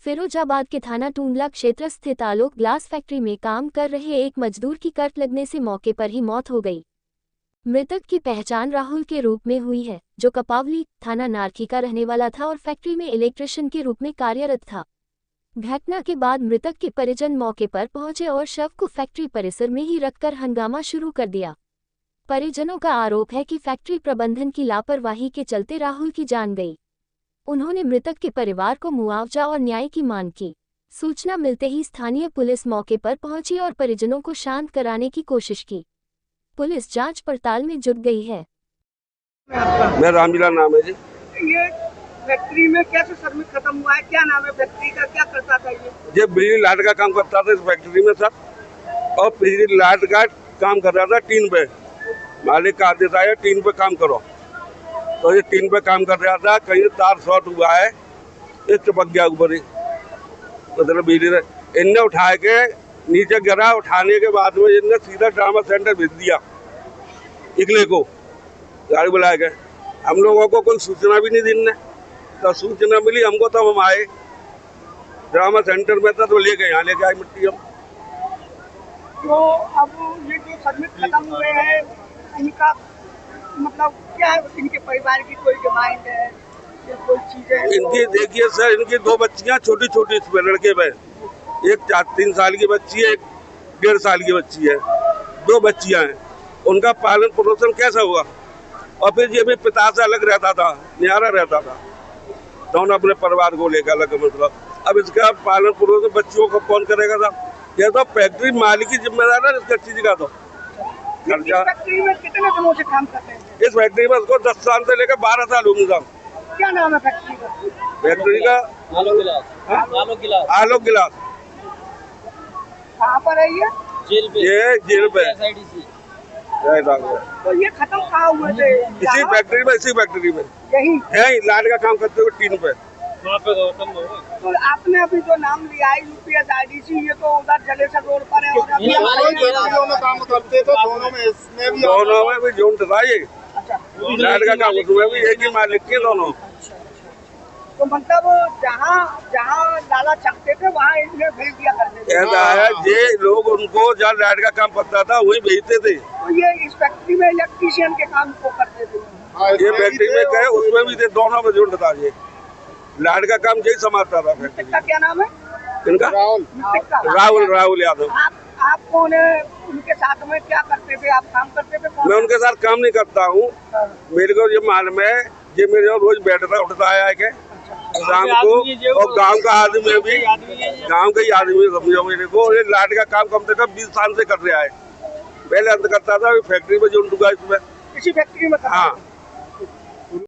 फिरोजाबाद के थाना टूंडला क्षेत्र स्थित आलोक ग्लास फैक्ट्री में काम कर रहे एक मजदूर की करंट लगने से मौके पर ही मौत हो गई। मृतक की पहचान राहुल के रूप में हुई है, जो कपावली थाना नारखी का रहने वाला था और फैक्ट्री में इलेक्ट्रिशियन के रूप में कार्यरत था। घटना के बाद मृतक के परिजन मौके पर पहुंचे और शव को फैक्ट्री परिसर में ही रखकर हंगामा शुरू कर दिया। परिजनों का आरोप है कि फैक्ट्री प्रबंधन की लापरवाही के चलते राहुल की जान गई। उन्होंने मृतक के परिवार को मुआवजा और न्याय की मांग की। सूचना मिलते ही स्थानीय पुलिस मौके पर पहुंची और परिजनों को शांत कराने की कोशिश की। पुलिस जांच पड़ताल में जुट गई है। मैं रामलीला नाम है जी। ये फैक्ट्री में कैसे श्रमिक खत्म हुआ है? क्या नाम है फैक्ट्री का? क्या करता था ये? बिजली लाइट का काम करता था इस फैक्ट्री में सर, और बिजली लाइट का काम कर रहा था टीन पे। मालिक का आदेश आया टीन पे काम करो, तो ये टीन पे काम कर रहा था। कहीं तार शॉर्ट हुआ है, ये चिपक गया ऊपर ही, मतलब बिजली इनने उठा के नीचे गिरा। उठाने के बाद में इनने सीधा ड्रामा सेंटर भेज दिया इकले को, गाड़ी बुला के। हम लोगों को कोई सूचना भी नहीं दी इनने, तो सूचना मिली हमको तब हम आए। ड्रामा सेंटर में था तो लेके यहाँ लेके आए मिट्टी हम। तो अब ये जो श्रमिक खत्म हुए हैं, इनका मतलब क्या, इनके परिवार की कोई डिमांड है या कोई चीज है? इनकी देखिए सर, इनकी दो बच्चियां छोटी छोटी, इसमें लड़के में एक 3 साल की बच्ची है, एक 1.5 साल की बच्ची है। 2 बच्चियां हैं, उनका पालन पोषण कैसा हुआ? और फिर ये भी पिता से अलग रहता था, न्यारा रहता था, दोनों अपने परिवार को लेकर अलग। मतलब अब इसका पालन पोषण बच्चियों को कौन करेगा साहब? ये तो फैक्ट्री मालिक की जिम्मेदार है इसका चीज का। तो इस फैक्ट्री में कितने दिनों से काम करते हैं? इस फैक्ट्री में उसको 10 साल से लेकर 12 साल होंगे साहब। क्या नाम है फैक्ट्री का? फैक्ट्री का आलोक गिलास। आलोक गिलास। कहाँ पर है ये? जेल पे। ये जेल पे। तो ये खत्म कहाँ हुए थे? इसी फैक्ट्री में, इसी फैक्ट्री में यही लाइट का काम करते हुए टीन पे। तो आपने अभी जो नाम लिया है UPSIDC, ये तो उधर जलेसर रोड पर है। और अभी में काम करते थे, दोनों में भी जोन था ये। अच्छा, लाइट का काम उसमें भी एक ही मालिक के दोनों। तो मतलब जहाँ लाला चखते थे वहाँ इन्हें भेज दिया करते थे। ऐसा है, ये लोग उनको जहाँ लाइट का काम पड़ता था वही भेजते थे। तो ये इस फैक्ट्री में इलेक्ट्रीशियन के काम को करते थे। ये फैक्ट्री में गए, उसमें भी थे, दोनों में जोड़ था। ये लाइट का काम यही संभालता था फैक्ट्री का। क्या नाम है इनका? राहुल यादव। आप कौन है? उनके साथ में क्या करते थे? आप काम करते थे? मैं उनके साथ काम नहीं करता हूँ। मेरे को ये मालूम है, ये मेरे रोज बैठता उठता आया के शाम को, और गांव का आदमी भी, गांव का ही आदमी समझो मेरे को। ये लाइट का काम कम से कम 20 साल से कर रहा है। पहले अंत करता था फैक्ट्री में जो इसमें, इसी फैक्ट्री में। हाँ।